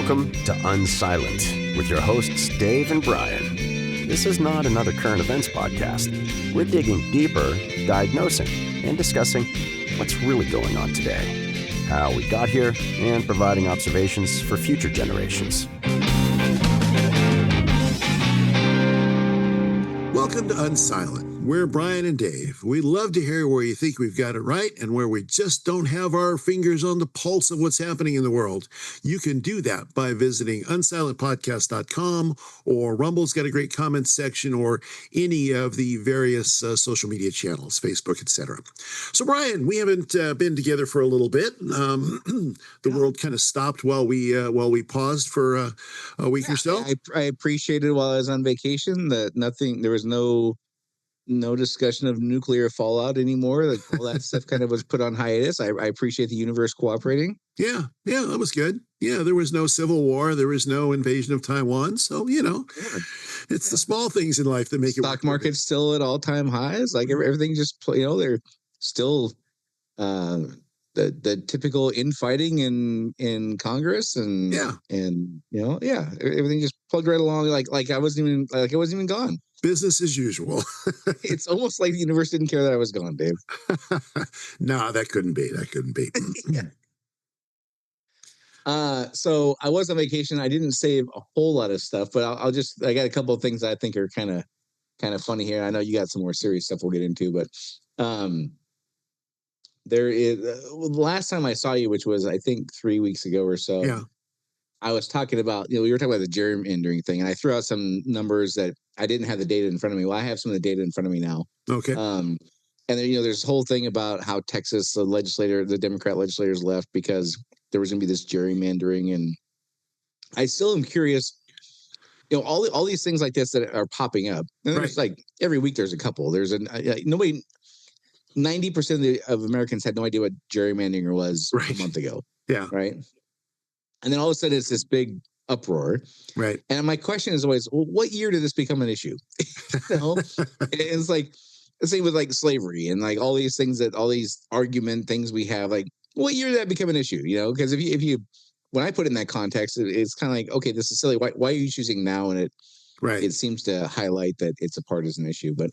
Welcome to Unsilent with your hosts Dave and Brian. This is not another current events podcast. We're digging deeper, diagnosing, and discussing what's really going on today, how we got here, and providing observations for future generations. Welcome to Unsilent. We're Brian and Dave. We love to hear where you think we've got it right and where we just don't have our fingers on the pulse of what's happening in the world. You can do that by visiting unsilentpodcast.com, or Rumble's got a great comments section, or any of the various social media channels, Facebook, etc. So, Brian, we haven't been together for a little bit. The world kind of stopped while we paused for a week or so. I appreciated while I was on vacation that there was no discussion of nuclear fallout anymore. Like all that stuff kind of was put on hiatus. I appreciate the universe cooperating. Yeah, that was good. Yeah, there was no civil war. There was no invasion of Taiwan. So, it's the small things in life that make it work. Stock market's still at all-time highs. Like everything just, they're still the typical infighting in Congress and everything just plugged right along. Like I wasn't even gone. Business as usual. It's almost like the universe didn't care that I was gone, Dave. No, that couldn't be. So I was on vacation. I didn't save a whole lot of stuff, but I got a couple of things that I think are kind of funny here. I know you got some more serious stuff we'll get into, but there is the last time I saw you, which was I think 3 weeks ago or so. Yeah. I was talking about, we were talking about the gerrymandering thing, and I threw out some numbers that I didn't have the data in front of me. Well, I have some of the data in front of me now. Okay. And then, there's this whole thing about how Texas, the Democrat legislators left because there was going to be this gerrymandering. And I still am curious, all these things like this that are popping up. And there's like every week there's a couple. There's 90% of Americans had no idea what gerrymandering was a month ago. Yeah. Right. And then all of a sudden it's this big uproar. Right. And my question is always, well, what year did this become an issue? It's like the same with like slavery and like all these things all these argument things we have, like what year did that become an issue? Because if you when I put it in that context, it's kind of like, okay, this is silly. Why are you choosing now? And it seems to highlight that it's a partisan issue. But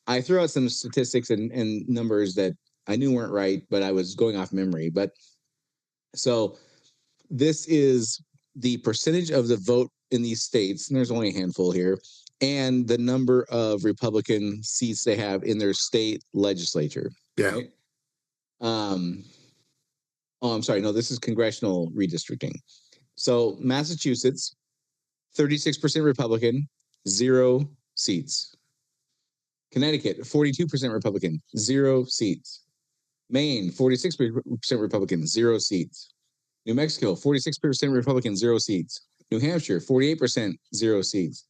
I threw out some statistics and numbers that I knew weren't right, but I was going off memory. But so this is the percentage of the vote in these states, and there's only a handful here, and the number of Republican seats they have in their state legislature. Yeah. Right? I'm sorry. No, this is congressional redistricting. So Massachusetts, 36% Republican, 0 seats. Connecticut, 42% Republican, 0 seats. Maine, 46% Republican, 0 seats. New Mexico, 46% Republican, 0 seats. New Hampshire, 48%, 0 seats.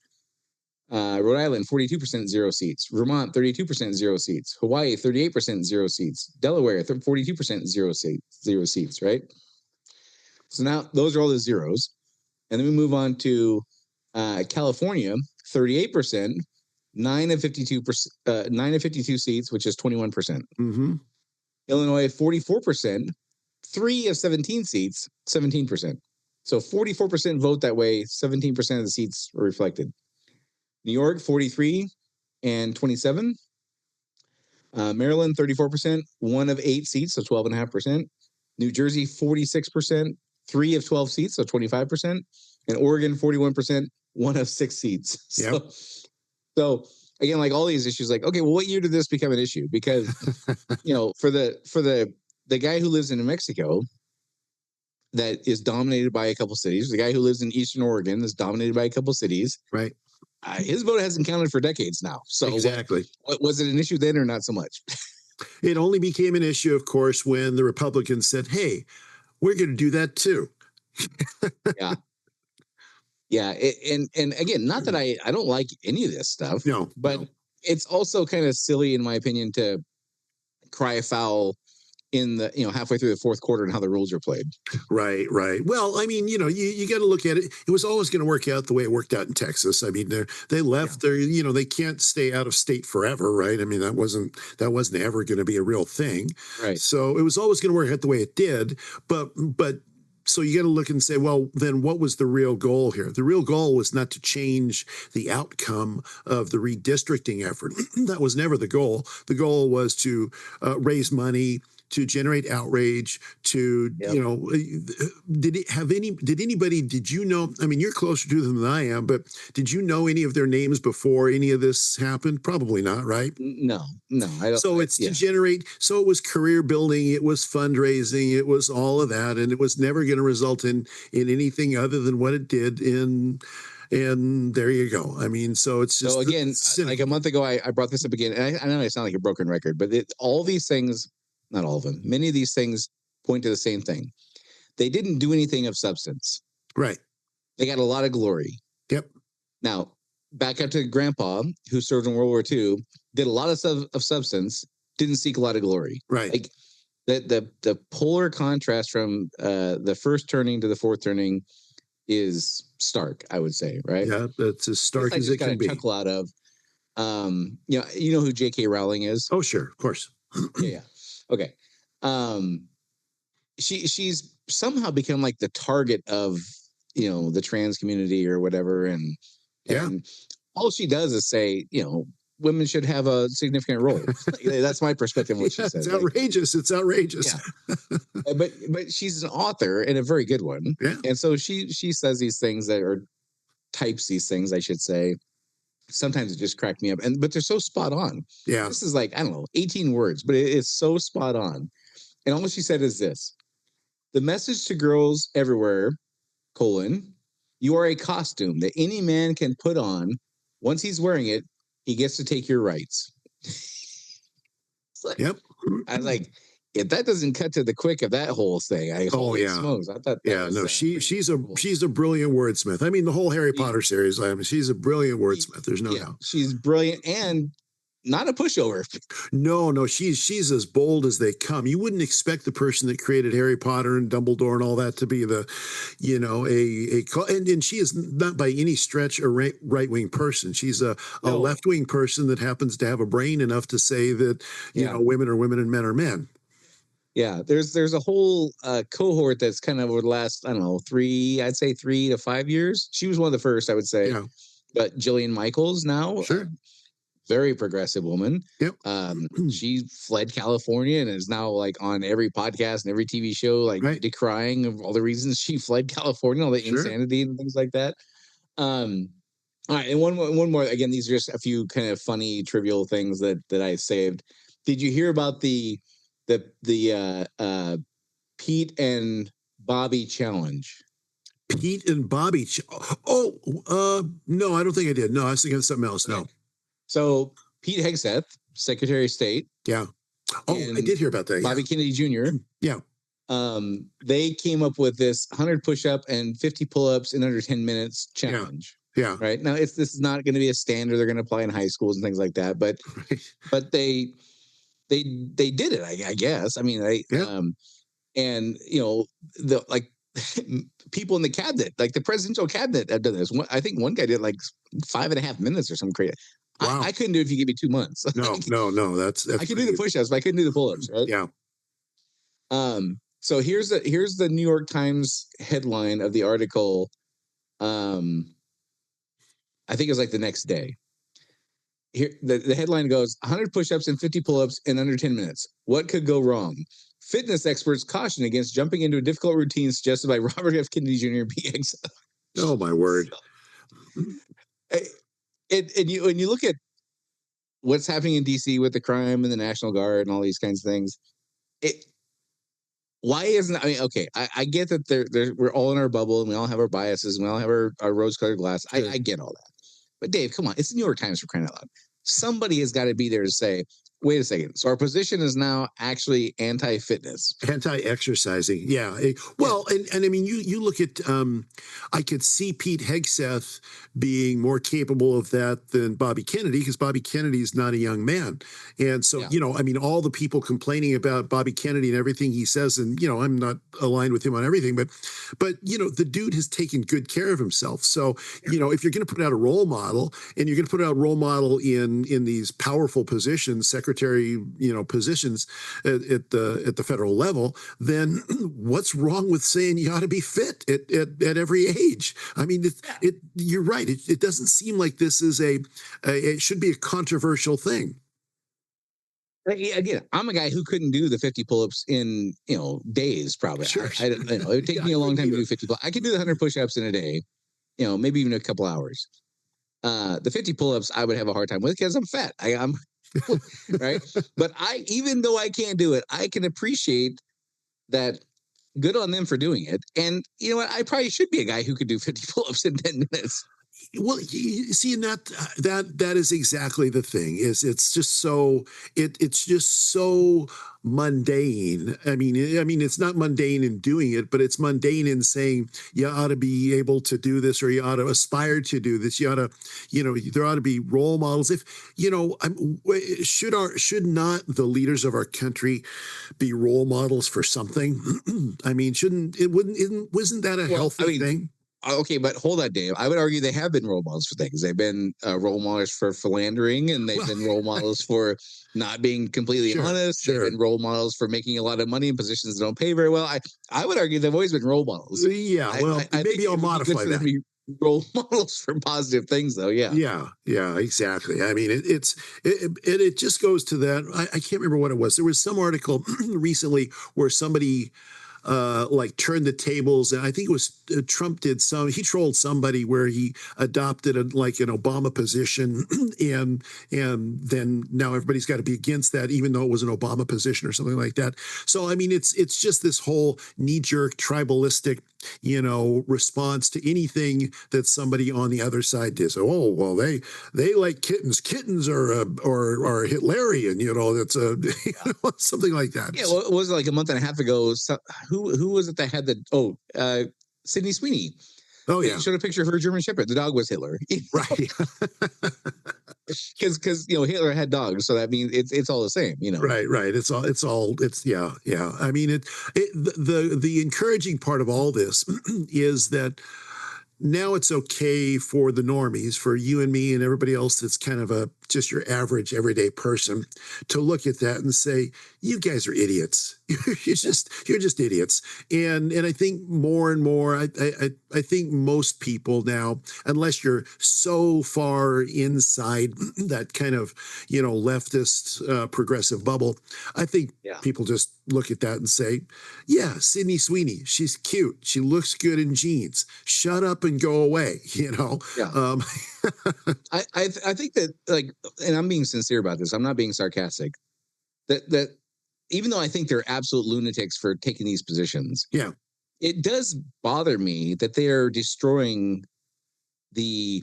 Rhode Island, 42%, 0 seats. Vermont, 32%, 0 seats. Hawaii, 38%, 0 seats. Delaware, 42%, 0 seats, right? So now those are all the zeros. And then we move on to California, 38%, 9 of 52 seats, which is 21%. Mm-hmm. Illinois, 44%. 3 of 17 seats, 17%. So 44% vote that way, 17% of the seats are reflected. New York, 43 and 27. Maryland, 34%, 1 of 8 seats, so 12.5%. New Jersey, 46%, 3 of 12 seats, so 25%. And Oregon, 41%, 1 of 6 seats. So again, like all these issues, like, okay, well, what year did this become an issue? Because, for the guy who lives in New Mexico that is dominated by a couple cities, the guy who lives in Eastern Oregon is dominated by a couple cities. Right. His vote hasn't counted for decades now. So exactly. What was it an issue then or not so much? It only became an issue, of course, when the Republicans said, hey, we're going to do that too. Yeah. Yeah. And again, not that I don't like any of this stuff. No. It's also kind of silly, in my opinion, to cry foul in the halfway through the fourth quarter and how the rules are played. Right. Well, I mean, you got to look at it. It was always going to work out the way it worked out in Texas. I mean, they left there. They can't stay out of state forever, right? I mean, that wasn't ever going to be a real thing. Right. So it was always going to work out the way it did. But so you got to look and say, well, then what was the real goal here? The real goal was not to change the outcome of the redistricting effort. That was never the goal. The goal was to raise money, to generate outrage, to, Yep. did you know, I mean, you're closer to them than I am, but did you know any of their names before any of this happened? Probably not, right? No, I don't. So it's to generate, so it was career building, it was fundraising, it was all of that, and it was never going to result in anything other than what it did and there you go. I mean, so it's just so again, like a month ago, I brought this up again, and I know I sound like a broken record, but all these things, not all of them, many of these things point to the same thing. They didn't do anything of substance. Right. They got a lot of glory. Yep. Now, back up to Grandpa, who served in World War II, did a lot of substance, didn't seek a lot of glory. Right. Like the polar contrast from the first turning to the fourth turning is stark, I would say, right? Yeah, that's as stark as it can be. Chuckle out of, you know who J.K. Rowling is? Oh, sure, of course. Yeah. Okay. She's somehow become like the target of the trans community or whatever, and all she does is say women should have a significant role. That's my perspective on what she says. It's outrageous. It's outrageous. Yeah. but she's an author and a very good one. Yeah. And so she says these things types these things, I should say. Sometimes it just cracked me up. But they're so spot on. Yeah. This is like, I don't know, 18 words, but it's so spot on. And all she said is this: the message to girls everywhere, you are a costume that any man can put on. Once he's wearing it, he gets to take your rights. Yep. I was like, if that doesn't cut to the quick of that whole thing, smokes. I thought she's a brilliant wordsmith. I mean, the whole Harry Potter series, I mean, she's a brilliant wordsmith. There's no doubt. She's brilliant and not a pushover. No, she's as bold as they come. You wouldn't expect the person that created Harry Potter and Dumbledore and all that to be the, and she is not by any stretch a right-wing person. She's a left-wing person that happens to have a brain enough to say that, women are women and men are men. Yeah, there's a whole cohort that's kind of over the last, I don't know, 3 to 5 years. She was one of the first, I would say. Yeah. But Jillian Michaels now, sure. Very progressive woman. Yep. She fled California and is now like on every podcast and every TV show, like decrying of all the reasons she fled California, all the insanity and things like that. All right, and one more. Again, these are just a few kind of funny, trivial things that I saved. Did you hear about the Pete and Bobby challenge? Pete and Bobby. No, I don't think I did. No, I was thinking of something else. No. So Pete Hegseth, Secretary of State. Yeah. Oh, I did hear about that. Bobby Kennedy Jr. Yeah. They came up with this 100 push-up and 50 pull-ups in under 10 minutes challenge. Yeah. Right. Now, this is not going to be a standard they're going to apply in high schools and things like that. But they did it, I guess. I mean, and people in the cabinet, like the presidential cabinet, have done this. I think one guy did like 5.5 minutes or something crazy. Wow. I couldn't do it if you give me 2 months. No. That's I could do the push-ups, but I couldn't do the pull-ups. Right? Yeah. So here's the New York Times headline of the article. I think it was like the next day. Here, the headline goes: 100 push-ups and 50 pull-ups in under 10 minutes. What could go wrong? Fitness experts caution against jumping into a difficult routine suggested by Robert F. Kennedy Jr. and Pete Hegseth. Oh my word! And you look at what's happening in DC with the crime and the National Guard and all these kinds of things. Why isn't? I mean, okay, I get that we're all in our bubble and we all have our biases and we all have our rose-colored glass. Sure. I get all that. But Dave, come on, it's the New York Times, for crying out loud. Somebody has got to be there to say, wait a second. So our position is now actually anti-fitness, anti-exercising. Yeah. Well, and I mean, you look at, I could see Pete Hegseth being more capable of that than Bobby Kennedy, because Bobby Kennedy is not a young man. And so, I mean, all the people complaining about Bobby Kennedy and everything he says, and, I'm not aligned with him on everything, but, the dude has taken good care of himself. So, if you're going to put out a role model and you're going to put out a role model in these powerful positions, Secretary secretary, positions at the federal level, then what's wrong with saying you ought to be fit at every age? I mean, you're right. It doesn't seem like this is it should be a controversial thing. Again, I'm a guy who couldn't do the 50 pull-ups in days. Probably, Sure. I don't know. It would take me a long time to do 50 pull-ups. I could do the 100 push-ups in a day, maybe even a couple hours. The 50 pull-ups I would have a hard time with because I'm fat. I'm right, but even though I can't do it, I can appreciate that. Good on them for doing it. And you know what? I probably should be a guy who could do 50 pull-ups in 10 minutes. Well, you see, and that is exactly the thing. It's just so it's just so mundane. I mean, it's not mundane in doing it, but it's mundane in saying you ought to be able to do this, or you ought to aspire to do this. You ought to, there ought to be role models. If should not the leaders of our country be role models for something? I mean, wasn't that a healthy thing? Okay, but hold on, Dave. I would argue they have been role models for things. They've been role models for philandering, and they've been role models for not being completely honest. They've been role models for making a lot of money in positions that don't pay very well. I would argue they've always been role models. Yeah, maybe I'll modify that. Be role models for positive things, though. Yeah, exactly. I mean, it just goes to that. I can't remember what it was. There was some article recently where somebody turned the tables, and I think it was Trump he trolled somebody where he adopted an Obama position, and then now everybody's got to be against that, even though it was an Obama position or something like that. So I mean, it's just this whole knee-jerk tribalistic response to anything that somebody on the other side did. So, oh well, they like kittens. Kittens are Hitlerian. That's something like that. Yeah, well, it was like a month and a half ago. Who was it that had Sydney Sweeney? Oh yeah, showed a picture of her German Shepherd. The dog was Hitler, right? Because Hitler had dogs, so that means it's all the same, Right. Yeah. I mean, the encouraging part of all this is that now it's okay for the normies, for you and me and everybody else that's kind of just your average everyday person, to look at that and say, you guys are idiots. You're just idiots. And I think more and more, I think most people now, unless you're so far inside that kind of, leftist progressive bubble, I think people just look at that and say, yeah, Sydney Sweeney, she's cute. She looks good in jeans. Shut up and go away. Yeah. I think that, and I'm being sincere about this, I'm not being sarcastic, that even though I think they're absolute lunatics for taking these positions, it does bother me that they are destroying the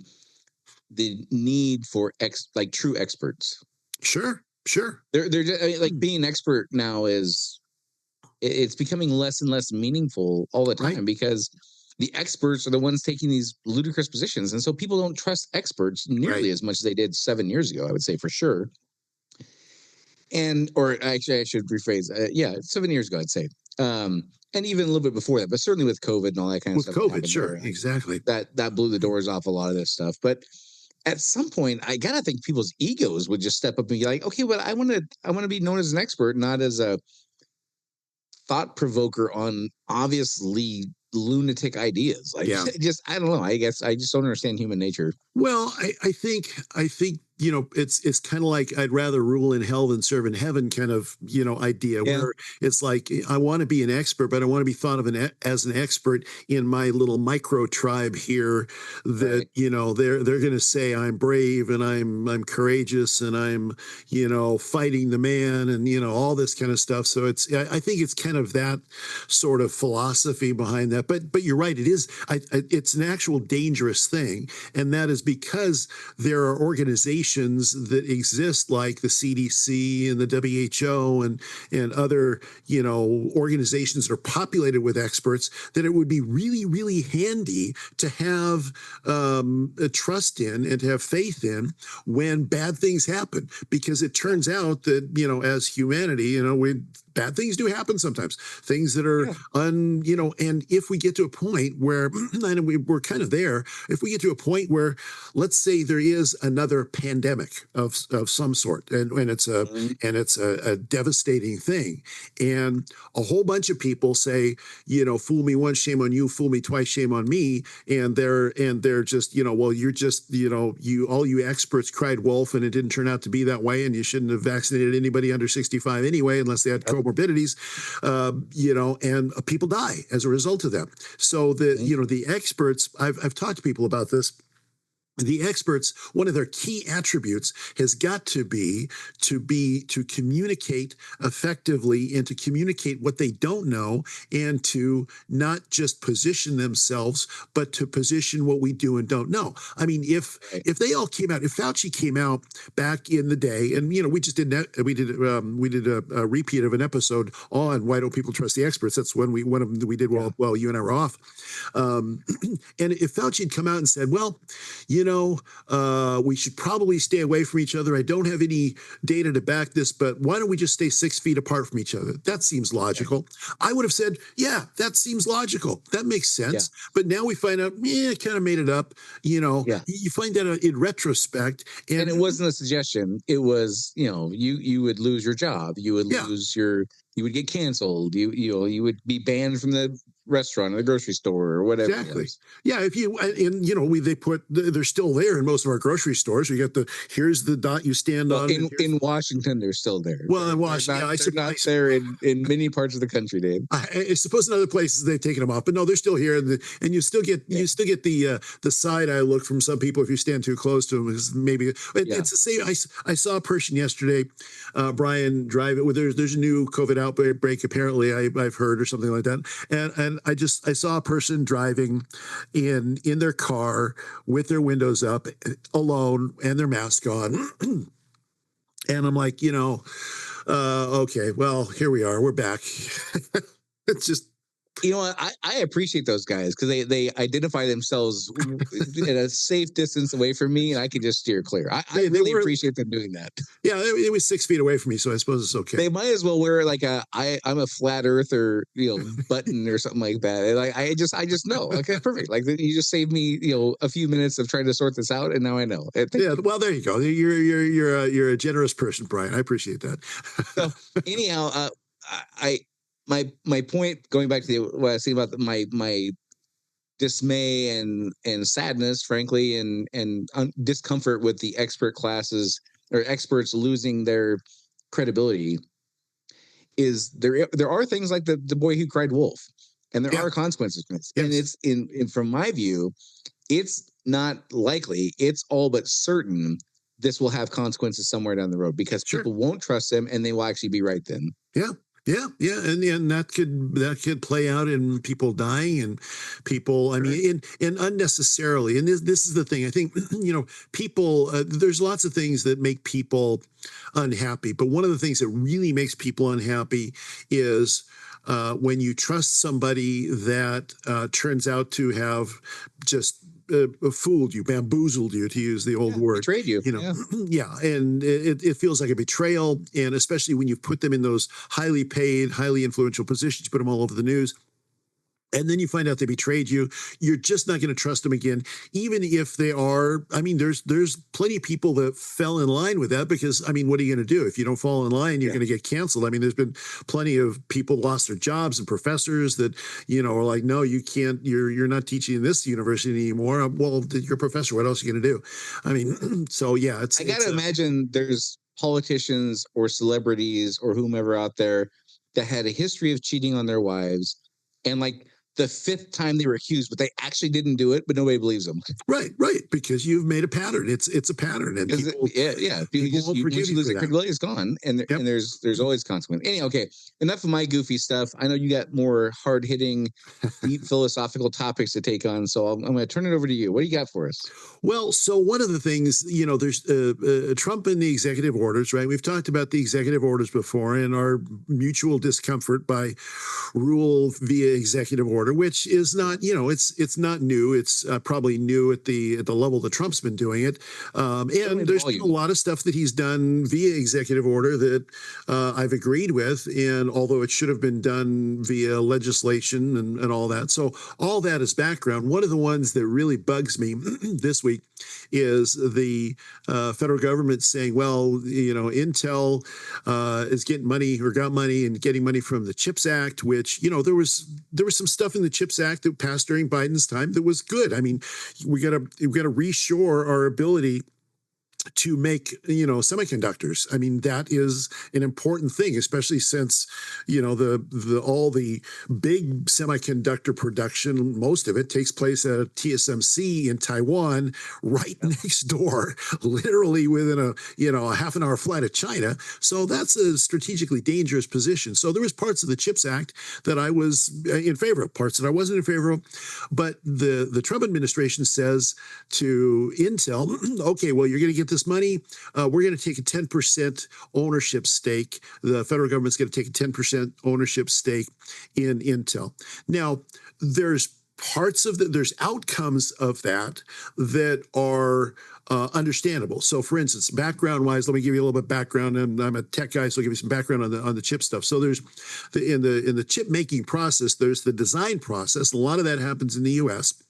need for true experts. Sure. They're just, being an expert now it's becoming less and less meaningful all the time, because the experts are the ones taking these ludicrous positions. And so people don't trust experts nearly as much as they did 7 years ago, I would say, for sure. Or actually, I should rephrase. 7 years ago, I'd say. And even a little bit before that, but certainly with COVID and all that kind of stuff. With COVID, sure, exactly. That blew the doors off a lot of this stuff. But at some point, I gotta think people's egos would just step up and be like, okay, well, I want to be known as an expert, not as a thought provoker on obviously lunatic ideas. I don't know. I guess I just don't understand human nature. Well, I think it's kind of like I'd rather rule in hell than serve in heaven kind of idea, where it's like I want to be an expert, but I want to be thought of as an expert in my little micro tribe here. That they're going to say I'm brave and I'm courageous and I'm fighting the man and all this kind of stuff. So I think it's kind of that sort of philosophy behind that. But you're right. It is. It's an actual dangerous thing, and that is because there are organizations that exist like the CDC and the WHO and other organizations that are populated with experts, that it would be really, really handy to have a trust in and to have faith in when bad things happen, because it turns out that as humanity, bad things do happen sometimes. Things that are and if we get to a point where, and we're kind of there, if we get to a point where, let's say there is another pandemic of some sort, and it's a devastating thing, and a whole bunch of people say, fool me once, shame on you, fool me twice, shame on me, and they're just, well, you're just, all you experts cried wolf, and it didn't turn out to be that way, and you shouldn't have vaccinated anybody under 65 anyway, unless they had comorbidities, and people die as a result of that. So the experts, I've talked to people about this. The experts, one of their key attributes has got to be to communicate effectively and to communicate what they don't know, and to not just position themselves, but to position what we do and don't know. I mean, if they all came out, if Fauci came out back in the day, and we just did a repeat of an episode on why don't people trust the experts? That's when we did while you and I were off. And if Fauci had come out and said, well, we should probably stay away from each other. I don't have any data to back this, but why don't we just stay 6 feet apart from each other? That seems logical. I would have said, yeah, that seems logical. That makes sense. Yeah. But now we find out, kind of made it up. You find that in retrospect. And it wasn't a suggestion. It was, you would lose your job. You would lose you would get canceled. You would be banned from the restaurant or the grocery store or whatever. Exactly. Yeah. They're still there in most of our grocery stores. You got here's the dot you stand on. In Washington, they're still there. Well, in Washington, they're not there in many parts of the country, Dave. I suppose in other places they've taken them off, but no, they're still here. And you still get the side eye look from some people if you stand too close to them. Because maybe it's the same. I saw a person yesterday, Brian, driving. There's a new COVID outbreak apparently. I've heard or something like that. And I saw a person driving in their car with their windows up, alone, and their mask on. And I'm like, okay, well, here we are. We're back. It's just. I appreciate those guys because they identify themselves at a safe distance away from me, and I can just steer clear. I really appreciate them doing that. Yeah, it was 6 feet away from me, so I suppose it's okay. They might as well wear like I'm a flat earther, button or something like that. And I just know. Okay, perfect. Like you just saved me, a few minutes of trying to sort this out, and now I know. Yeah, well, there you go. You're a generous person, Brian. I appreciate that. So anyhow, My point, going back to what I was saying about my dismay and sadness, frankly, and discomfort with the expert classes or experts losing their credibility, is there are things like the boy who cried wolf, and there are consequences from this. Yes. And it's in from my view, it's not likely, it's all but certain this will have consequences somewhere down the road because people won't trust them, and they will actually be right then. Yeah. Yeah, and that could play out in people dying and people. I mean, and unnecessarily. And this is the thing. I think people. There's lots of things that make people unhappy, but one of the things that really makes people unhappy is when you trust somebody that turns out to have just fooled you, bamboozled you, to use the old word. Betrayed you. And it feels like a betrayal, and especially when you put them in those highly paid, highly influential positions, you put them all over the news. And then you find out they betrayed you. You're just not going to trust them again, even if they are. I mean, there's plenty of people that fell in line with that because, I mean, what are you going to do if you don't fall in line? You're going to get canceled. I mean, there's been plenty of people lost their jobs and professors that are like, no, you can't. You're not teaching in this university anymore. Well, you're a professor. What else are you going to do? I mean, so yeah, I got to imagine there's politicians or celebrities or whomever out there that had a history of cheating on their wives, and like the fifth time they were accused, but they actually didn't do it, but nobody believes them. Right, because you've made a pattern. It's a pattern, and people, people you lose the credibility, it's gone, and there's always consequence. Anyway, okay, enough of my goofy stuff. I know you got more hard hitting, deep philosophical topics to take on, so I'm going to turn it over to you. What do you got for us? Well, so one of the things, there's Trump and the executive orders, right? We've talked about the executive orders before and our mutual discomfort by rule via executive order. order, which is not, it's not new. It's probably new at the level that Trump's been doing it. And there's been a lot of stuff that he's done via executive order that I've agreed with, and although it should have been done via legislation and all that. So all that is background. One of the ones that really bugs me this week is the federal government saying, well, Intel is getting money or got money and getting money from the CHIPS Act, which, there was some stuff in the CHIPS Act that passed during Biden's time that was good. I mean, we got to reshore our ability to make semiconductors. I mean, that is an important thing, especially since all the big semiconductor production, most of it takes place at TSMC in Taiwan, right next door, literally within a half an hour flight of China. So that's a strategically dangerous position. So there was parts of the CHIPS Act that I was in favor of, parts that I wasn't in favor of. But the Trump administration says to Intel, okay, well, you're going to get this money. We're going to take a 10% ownership stake. The federal government's going to take a 10% ownership stake in Intel. Now, there's there's outcomes of that are understandable. So, for instance, background-wise, let me give you a little bit of background. And I'm a tech guy, so I'll give you some background on the chip stuff. So, there's in the chip making process, there's the design process. A lot of that happens in the U.S.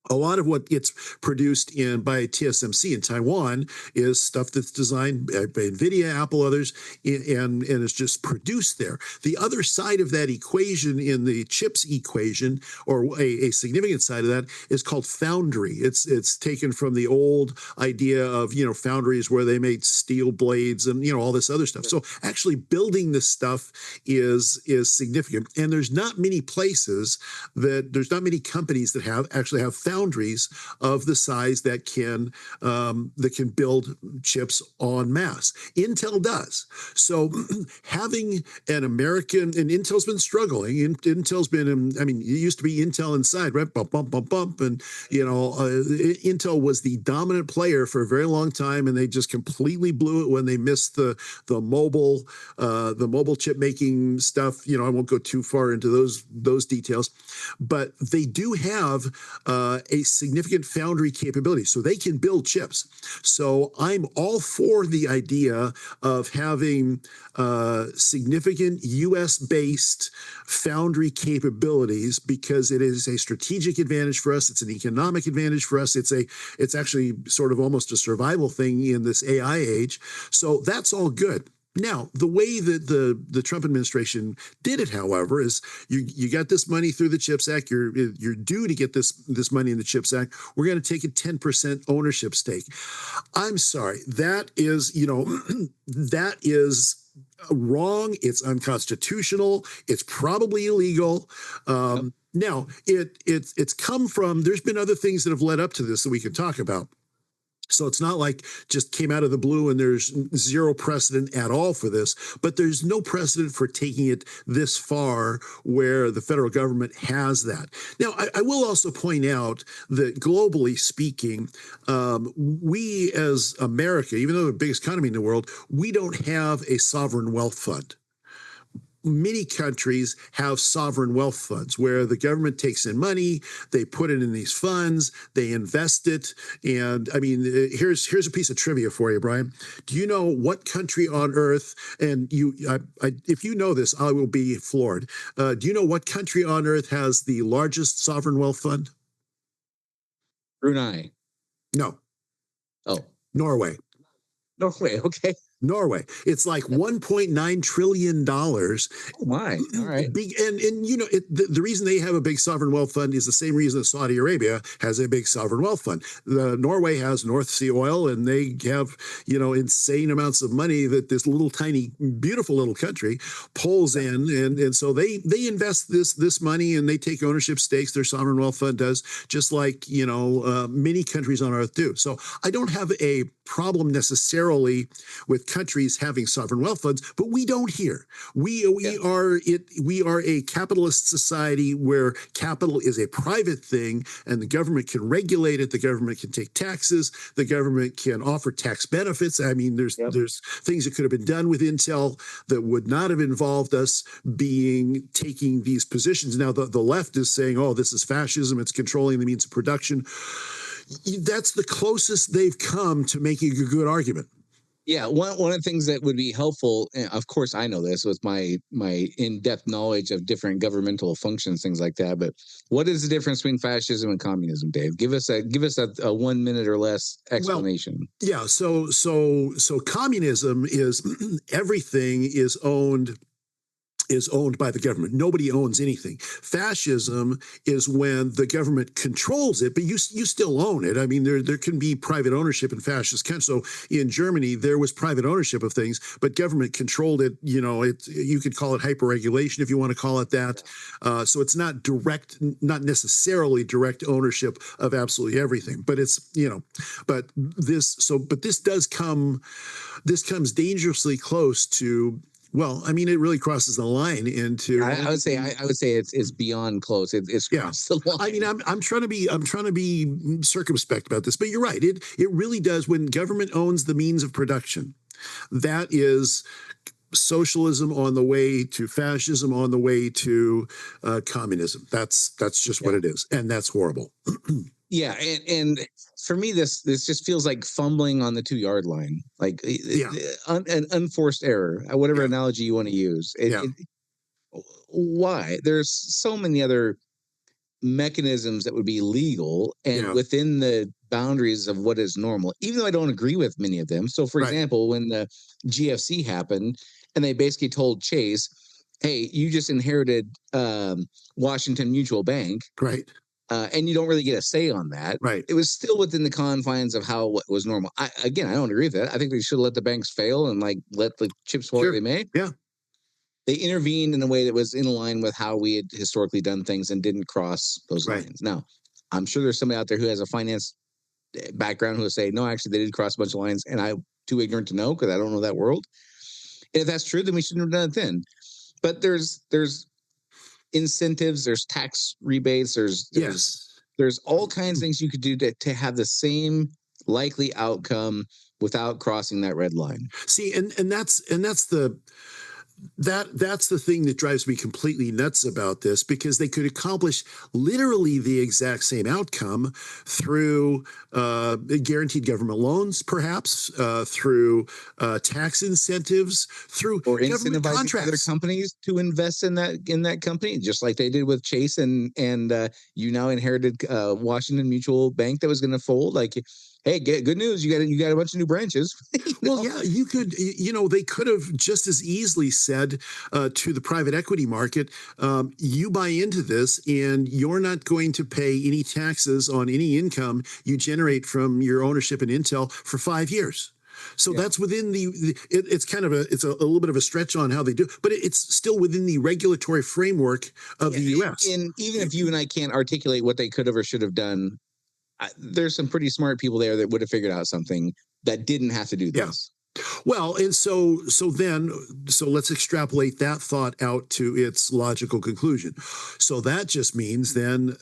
A lot of what gets produced by TSMC in Taiwan is stuff that's designed by NVIDIA, Apple, others, and is just produced there. The other side of that equation in the chips equation, or a significant side of that, is called foundry. It's taken from the old idea of foundries where they made steel blades and all this other stuff. So actually building this stuff is significant, and there's not many companies that actually have foundries of the size that can build chips en masse. Intel does. So having an American, and Intel's been struggling. Intel's been, it used to be Intel Inside, right? Bump, bump, bump, bump. And, Intel was the dominant player for a very long time, and they just completely blew it when they missed the mobile chip making stuff. I won't go too far into those details, but they do have a significant foundry capability, so they can build chips. So I'm all for the idea of having significant U.S.-based foundry capabilities, because it is a strategic advantage for us. It's an economic advantage for us. It's actually sort of almost a survival thing in this AI age. So that's all good. Now, the way that the Trump administration did it, however, is you got this money through the CHIPS Act. You're due to get this money in the CHIPS Act. We're going to take a 10% ownership stake. I'm sorry, that is that is wrong. It's unconstitutional. It's probably illegal. Now, it's come from. There's been other things that have led up to this that we can talk about. So it's not like just came out of the blue and there's zero precedent at all for this, but there's no precedent for taking it this far where the federal government has that. Now, I will also point out that globally speaking, we as America, even though the biggest economy in the world, we don't have a sovereign wealth fund. Many countries have sovereign wealth funds where the government takes in money, they put it in these funds, they invest it. And here's a piece of trivia for you, Brian. Do you know what country on earth, and if you know this, I will be floored. Do you know what country on earth has the largest sovereign wealth fund? Brunei. No. Oh. Norway. Norway, okay. Norway. It's like $1.9 trillion. Oh my! All right. The reason they have a big sovereign wealth fund is the same reason that Saudi Arabia has a big sovereign wealth fund. Norway has North Sea oil, and they have insane amounts of money that this little tiny, beautiful little country pulls in, and so they invest this money and they take ownership stakes. Their sovereign wealth fund does, just like many countries on earth do. So I don't have a problem necessarily with countries having sovereign wealth funds, but we don't here. We Yeah. are a capitalist society where capital is a private thing, and the government can regulate it. The government can take taxes. The government can offer tax benefits. I mean, there's things that could have been done with Intel that would not have involved us taking these positions. Now, the left is saying, "Oh, this is fascism. It's controlling the means of production." That's the closest they've come to making a good argument. Yeah, one of the things that would be helpful, and of course I know this with my in-depth knowledge of different governmental functions, things like that. But what is the difference between fascism and communism, Dave? Give us a 1 minute or less explanation. Well, yeah, so communism is everything is owned by the government. Nobody owns anything. Fascism is when the government controls it, but you still own it. I mean, there can be private ownership in fascist countries. So in Germany, there was private ownership of things, but government controlled it. You know, you could call it hyperregulation if you want to call it that. So it's not necessarily direct ownership of absolutely everything, but it's, but this comes dangerously close to. Well, I mean, it really crosses the line into. I would say it's beyond close. It's crossed the line. I mean, I'm trying to be circumspect about this, but you're right. It really does. When government owns the means of production, that is socialism on the way to fascism, on the way to communism. That's just what it is, and that's horrible. Yeah, and for me, this just feels like fumbling on the 2-yard line, like an unforced error, whatever analogy you want to use. Why? There's so many other mechanisms that would be legal and within the boundaries of what is normal, even though I don't agree with many of them. So, for example, when the GFC happened, and they basically told Chase, "Hey, you just inherited Washington Mutual Bank, right?" And you don't really get a say on that. Right. It was still within the confines of what was normal. I don't agree with that. I think they should let the banks fail and let the chips fall where they may. Yeah. They intervened in a way that was in line with how we had historically done things and didn't cross those lines. Now, I'm sure there's somebody out there who has a finance background who will say, no, actually, they did cross a bunch of lines, and I'm too ignorant to know because I don't know that world. And if that's true, then we shouldn't have done it then. But there's incentives, there's tax rebates, there's all kinds of things you could do to have the same likely outcome without crossing that red line. See, and that's the thing that drives me completely nuts about this, because they could accomplish literally the exact same outcome through guaranteed government loans, perhaps through tax incentives, through or government incentivizing contracts. Other companies to invest in that company, just like they did with Chase, and you now inherited Washington Mutual Bank that was going to fold. Like, hey, good news, you got a bunch of new branches. Well, yeah, you could, they could have just as easily said to the private equity market, you buy into this and you're not going to pay any taxes on any income you generate from your ownership in Intel for 5 years. So that's within it's a little bit of a stretch on how they do, but it's still within the regulatory framework of the U.S. And even if you and I can't articulate what they could have or should have done, there's some pretty smart people there that would have figured out something that didn't have to do this. Well, and so let's extrapolate that thought out to its logical conclusion. So that just means then,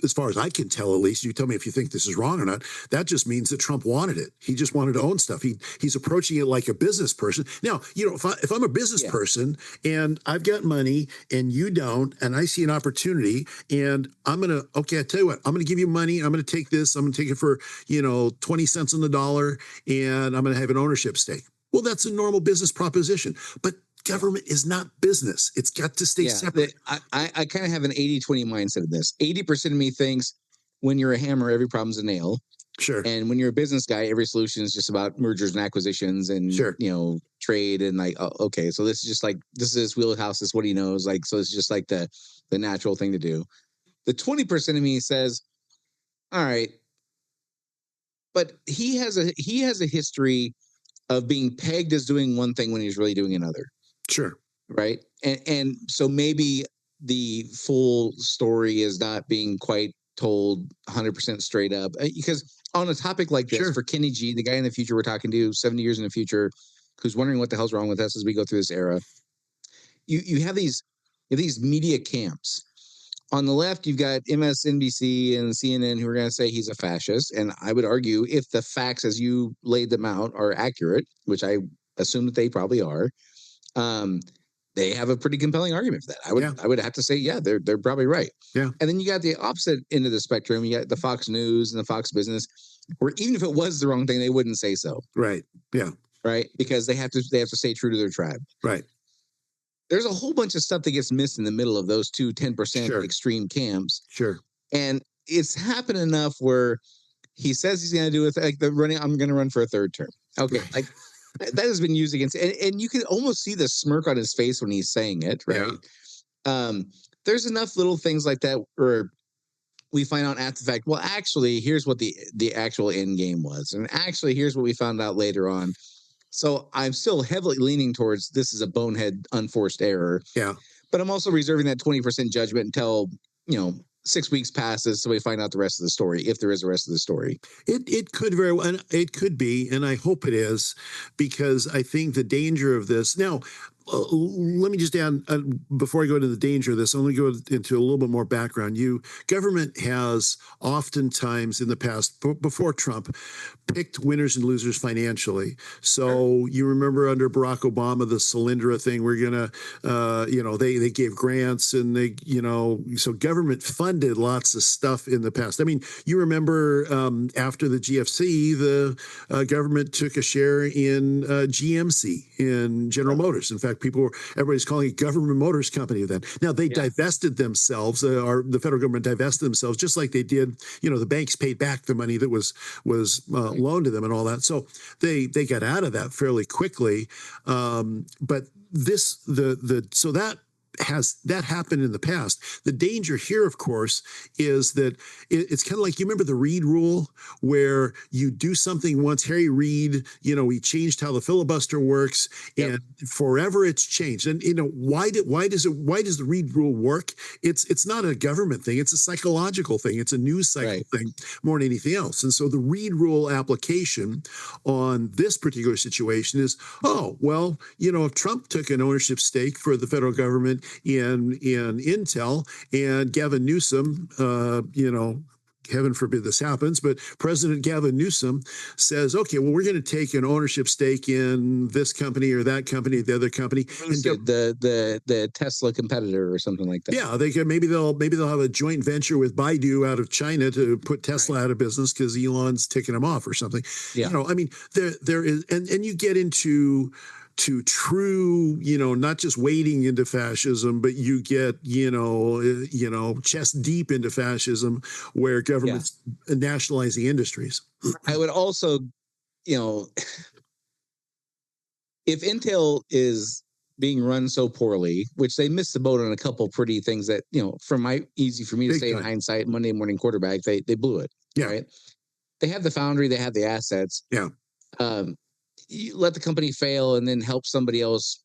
as far as I can tell, at least, you tell me if you think this is wrong or not, that just means that Trump wanted it. He just wanted to own stuff. He's approaching it like a business person. Now, if I'm a business person and I've got money and you don't, and I see an opportunity and I tell you what, I'm going to give you money. I'm going to take this. I'm going to take it for, 20 cents on the dollar, and I'm going to have an ownership stake. Well, that's a normal business proposition, but government is not business. It's got to stay separate. I kind of have an 80-20 mindset of this. 80% of me thinks when you're a hammer, every problem's a nail. Sure. And when you're a business guy, every solution is just about mergers and acquisitions and, trade. And okay, so this is his wheelhouse. This is what he knows. So it's just like the natural thing to do. The 20% of me says, all right, but he has a history of being pegged as doing one thing when he's really doing another. Sure. Right. And so maybe the full story is not being quite told 100% straight up, because on a topic like this, for Kenny G, the guy in the future we're talking to 70 years in the future, who's wondering what the hell's wrong with us as we go through this era, you have these media camps. On the left, you've got MSNBC and CNN who are going to say he's a fascist. And I would argue if the facts as you laid them out are accurate, which I assume that they probably are, they have a pretty compelling argument for that. I would have to say, yeah, they're probably right. Yeah. And then you got the opposite end of the spectrum. You got the Fox News and the Fox Business, where even if it was the wrong thing, they wouldn't say so. Right. Yeah. Right. Because they have to stay true to their tribe. Right. There's a whole bunch of stuff that gets missed in the middle of those two 10% Sure. extreme camps. Sure. And it's happened enough where he says he's going to do it like the running. I'm going to run for a third term. Okay. Like that has been used against, and you can almost see the smirk on his face when he's saying it. Right. Yeah. There's enough little things like that where we find out after the fact, well, actually, here's what the actual end game was. And actually, here's what we found out later on. So I'm still heavily leaning towards this is a bonehead, unforced error. Yeah. But I'm also reserving that 20% judgment until, 6 weeks passes so we find out the rest of the story, if there is a rest of the story. It could very well, and it could be, and I hope it is, because I think the danger of this. Now, let me just add, before I go into the danger of this, let me go into a little bit more background. Government has oftentimes in the past, before Trump, picked winners and losers financially. So you remember under Barack Obama, the Solyndra thing, we're going to, they gave grants and so government funded lots of stuff in the past. I mean, you remember after the GFC, the government took a share in GMC, in General Motors. In fact, everybody's calling it government motors company then. Now they divested themselves, or the federal government divested themselves, just like they did. The banks paid back the money that was loaned to them and all that. So they got out of that fairly quickly. But so that happened in the past. The danger here, of course, is that it's kind of like, you remember the Reid rule, where you do something once. Harry Reid, he changed how the filibuster works, and forever it's changed. And why does the Reid rule work? It's not a government thing. It's a psychological thing. It's a news cycle thing more than anything else. And so the Reid rule application on this particular situation is, if Trump took an ownership stake for the federal government in Intel, and Gavin Newsom, heaven forbid this happens, but President Gavin Newsom says, okay, well, we're going to take an ownership stake in this company or that company, the other company, and the Tesla competitor or something like that. Yeah, maybe they'll have a joint venture with Baidu out of China to put Tesla out of business because Elon's ticking them off or something. Yeah, there is, and you get into true, not just wading into fascism, but you get, chest deep into fascism, where government's nationalizing industries. I would also, if Intel is being run so poorly, which they missed the boat on a couple pretty things that, easy for me to say in hindsight, Monday morning quarterback, they blew it. Yeah. Right. They have the foundry, they have the assets. Yeah. You let the company fail and then help somebody else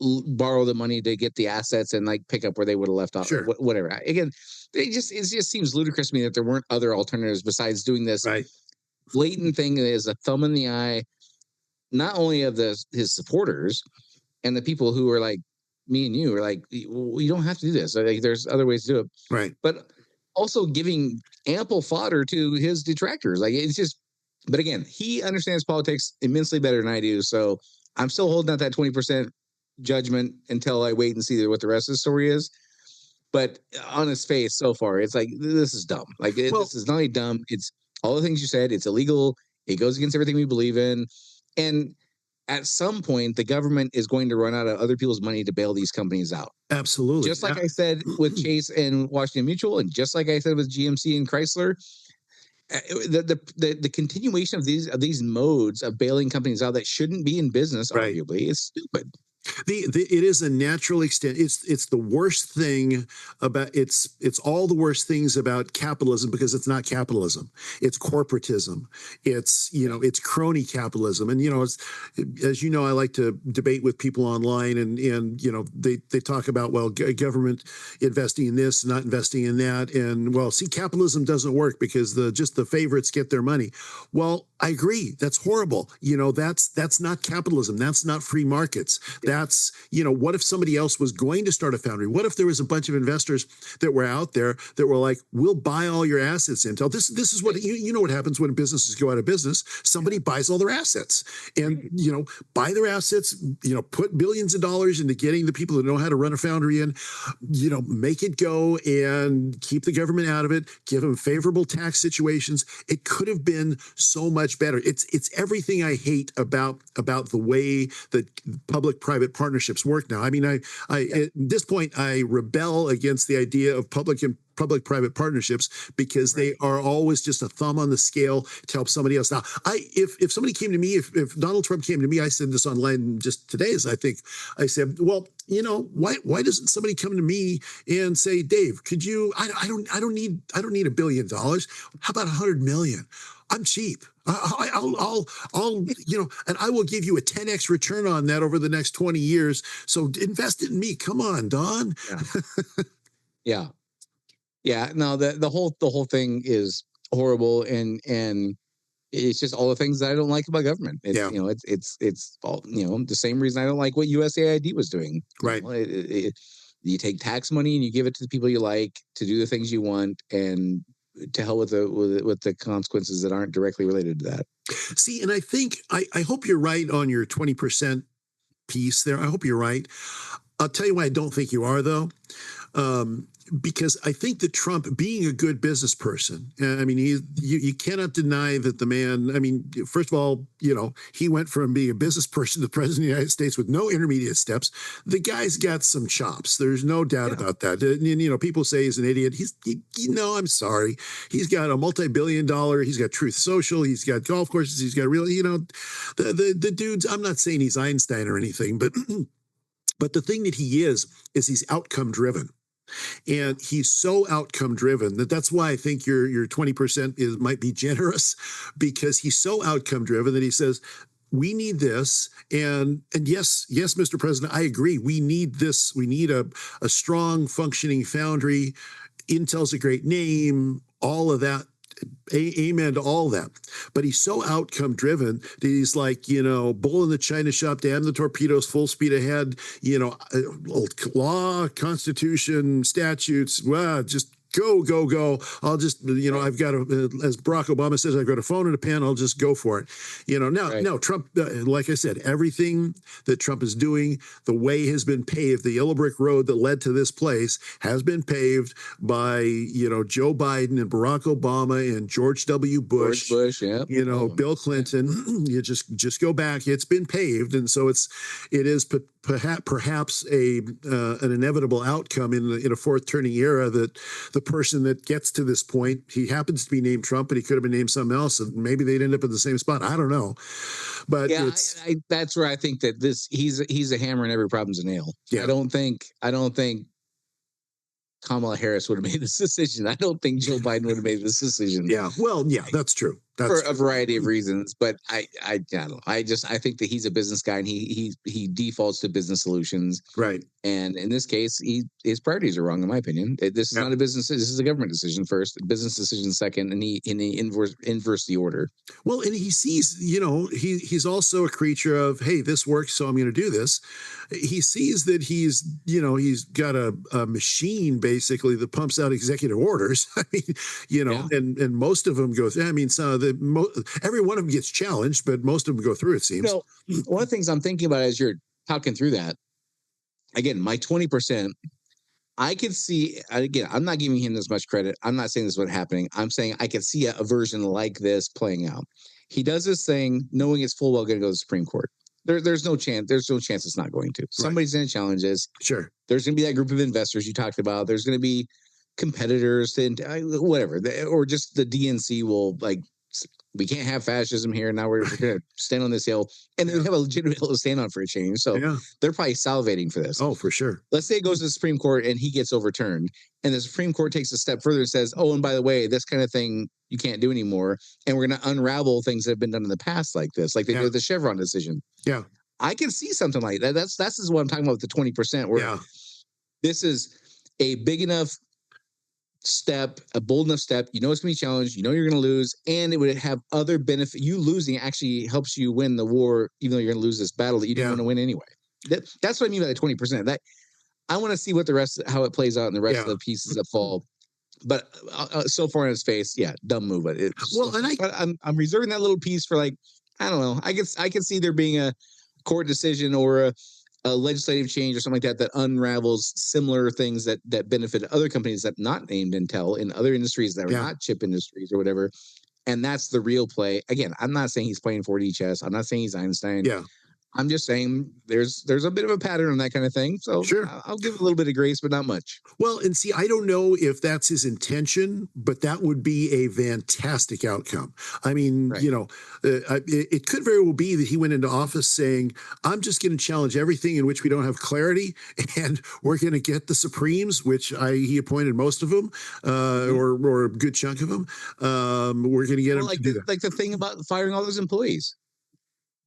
borrow the money to get the assets and pick up where they would have left off. Sure. Whatever. Again, it just seems ludicrous to me that there weren't other alternatives besides doing this blatant thing that is a thumb in the eye, not only of his supporters and the people who are like me and you are like, well, you don't have to do this. There's other ways to do it. Right. But also giving ample fodder to his detractors. It's just, but again, he understands politics immensely better than I do. So I'm still holding out that 20% judgment until I wait and see what the rest of the story is. But on his face so far, it's like, this is dumb. This is not only dumb, it's all the things you said. It's illegal. It goes against everything we believe in. And at some point, the government is going to run out of other people's money to bail these companies out. Absolutely. Just like I said with Chase and Washington Mutual, and just like I said with GMC and Chrysler, the continuation of these modes of bailing companies out that shouldn't be in business, arguably, is stupid. It is a natural extent. It's the worst thing about it's all the worst things about capitalism, because it's not capitalism. It's corporatism. It's it's crony capitalism. And it's, as I like to debate with people online, and they talk about, well, government investing in this, not investing in that, and capitalism doesn't work because just the favorites get their money. Well, I agree. That's horrible. That's not capitalism. That's not free markets. That's, what if somebody else was going to start a foundry? What if there was a bunch of investors that were out there that were like, we'll buy all your assets, Intel. This is what, you know what happens when businesses go out of business. Somebody buys all their assets and, buy their assets, put billions of dollars into getting the people that know how to run a foundry in, make it go and keep the government out of it, give them favorable tax situations. It could have been so much better. It's everything I hate about the way that public-private partnerships work now. I mean, at this point, I rebel against the idea of public-private partnerships because they are always just a thumb on the scale to help somebody else. Now, if somebody came to me, if Donald Trump came to me, I said this online just today, I said, well, why doesn't somebody come to me and say, Dave, could you? I don't need $1 billion. How about 100 million? I'm cheap. I'll and I will give you a 10x return on that over the next 20 years. So invest it in me. Come on, Don. Yeah. Yeah. No, the whole thing is horrible, and it's just all the things that I don't like about government. It's all, the same reason I don't like what USAID was doing. Right. You take tax money and you give it to the people you like to do the things you want, and to hell with the consequences that aren't directly related to that. See, and I think I hope you're right on your 20% piece there. I hope you're right. I'll tell you why I don't think you are, though. Because I think that Trump, being a good business person, I mean, you cannot deny that the man, I mean, first of all, he went from being a business person to the president of the United States with no intermediate steps. The guy's got some chops. There's no doubt about that. And, people say he's an idiot. I'm sorry. He's got a multi-billion-dollar, he's got Truth Social, he's got golf courses, he's got real, the dudes, I'm not saying he's Einstein or anything, but the thing that he is he's outcome driven. And he's so outcome driven that's why I think your 20% might be generous, because he's so outcome driven that he says, we need this. And yes, Mr. President, I agree. We need this. We need a strong functioning foundry. Intel's a great name, all of that. Amen to all that. But he's so outcome driven that he's like, bull in the china shop, damn the torpedoes, full speed ahead, law, constitution, statutes, just go. I'll just, I've got as Barack Obama says, I've got a phone and a pen. I'll just go for it. Now Trump, like I said, everything that Trump is doing, the way has been paved. The yellow brick road that led to this place has been paved by, Joe Biden and Barack Obama and George W. Bush, Bill Clinton. You just go back. It's been paved. And so it is perhaps an inevitable outcome in a fourth turning era that the person that gets to this point, he happens to be named Trump, but he could have been named something else, and maybe they'd end up in the same spot. I don't know, but that's where I think that he's a hammer and every problem's a nail. Yeah. I don't think Kamala Harris would have made this decision. I don't think Joe Biden would have made this decision. Yeah, well, yeah, that's true. For a variety of reasons, but I don't know. I think that he's a business guy, and he defaults to business solutions. Right. And in this case, his priorities are wrong, in my opinion. This is not a business. This is a government decision first, business decision second, and he inverse the order. Well, and he sees, he's also a creature of, hey, this works, so I'm going to do this. He sees that he's got a machine basically that pumps out executive orders. I mean, and most of them go through. I mean, some of every one of them gets challenged, but most of them go through, it seems. One of the things I'm thinking about as you're talking through that, again, my 20%, I could see, again, I'm not giving him this much credit. I'm not saying this is what's happening. I'm saying I could see a version like this playing out. He does this thing knowing it's full well going to go to the Supreme Court. There's no chance. There's no chance it's not going to. Somebody's going to challenge this. Sure. There's going to be that group of investors you talked about. There's going to be competitors to whatever, or just the DNC will we can't have fascism here. Now we're going to stand on this hill, and they have a legitimate hill to stand on for a change. So they're probably salivating for this. Oh, for sure. Let's say it goes to the Supreme Court and he gets overturned, and the Supreme Court takes a step further and says, oh, and by the way, this kind of thing you can't do anymore. And we're going to unravel things that have been done in the past like this, like they did with the Chevron decision. Yeah. I can see something like that. That's what I'm talking about with the 20%, where this is a big enough step, a bold enough step. You know it's going to be challenged. You know you're going to lose, and it would have other benefit. You losing actually helps you win the war, even though you're going to lose this battle that you didn't want to win anyway. That's what I mean by the 20%. That I want to see what how it plays out in the rest of the pieces that fall. But so far in his face, dumb move. But I'm reserving that little piece for I don't know. I can see there being a court decision or a legislative change or something like that unravels similar things that benefit other companies that not named Intel in other industries that are not chip industries or whatever. And that's the real play. Again, I'm not saying he's playing 4D chess. I'm not saying he's Einstein. Yeah. I'm just saying there's a bit of a pattern on that kind of thing. So sure. I'll give it a little bit of grace, but not much. Well, and see, I don't know if that's his intention, but that would be a fantastic outcome. I mean, it could very well be that he went into office saying, I'm just going to challenge everything in which we don't have clarity, and we're going to get the Supremes, which he appointed most of them, or a good chunk of them. We're going to get them to do that. Like the thing about firing all those employees.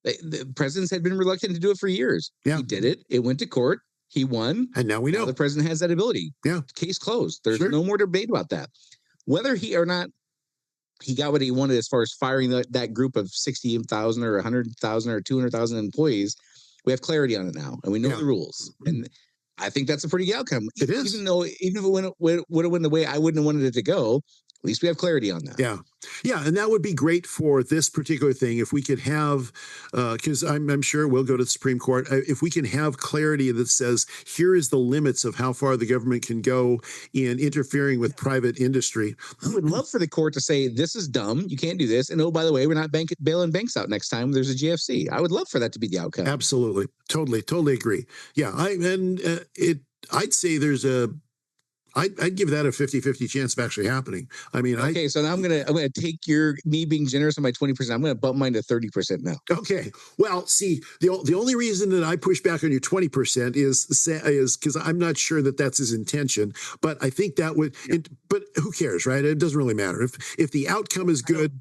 The presidents had been reluctant to do it for years. Yeah. He did it. It went to court. He won. And now we know. The president has that ability. Yeah. Case closed. There's no more debate about that. Whether he or not he got what he wanted as far as firing that group of 60,000 or 100,000 or 200,000 employees, we have clarity on it now, and we know the rules. And I think that's a pretty good outcome. It is. Even if it would have went the way I wouldn't have wanted it to go, at least we have clarity on that. Yeah. Yeah. And that would be great for this particular thing. If we could have, because I'm sure we'll go to the Supreme Court, if we can have clarity that says, here is the limits of how far the government can go in interfering with private industry. I would love for the court to say, this is dumb. You can't do this. And oh, by the way, we're not bailing banks out next time there's a GFC. I would love for that to be the outcome. Absolutely. Totally agree. Yeah. I'd say there's I'd give that a 50-50 chance of actually happening. I mean, okay, so now I'm gonna take me being generous on my 20%. I'm gonna bump mine to 30% now. Okay. Well, see, the only reason that I push back on your 20% is because I'm not sure that that's his intention. But I think that would. But who cares, right? It doesn't really matter if the outcome is good.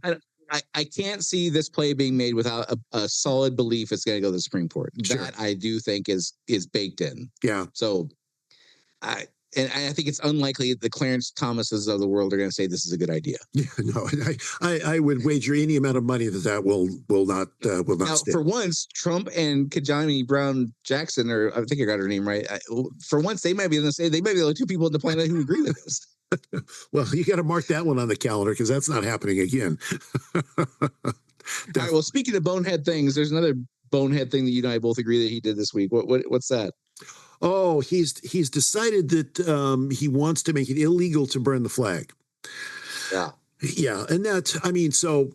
I can't see this play being made without a solid belief it's going to go to the Supreme Court. Sure. That I do think is baked in. Yeah. So I think it's unlikely the Clarence Thomases of the world are going to say this is a good idea. Yeah, no, I would wager any amount of money that will not now, stay. For once, Trump and Kajani Brown Jackson, or I think I got her name right. For once, they might be the only two people on the planet who agree with this. Well, you got to mark that one on the calendar because that's not happening again. All right. Well, speaking of bonehead things, there's another bonehead thing that you and I both agree that he did this week. What's that? Oh, he's decided that he wants to make it illegal to burn the flag. Yeah, and that, I mean, so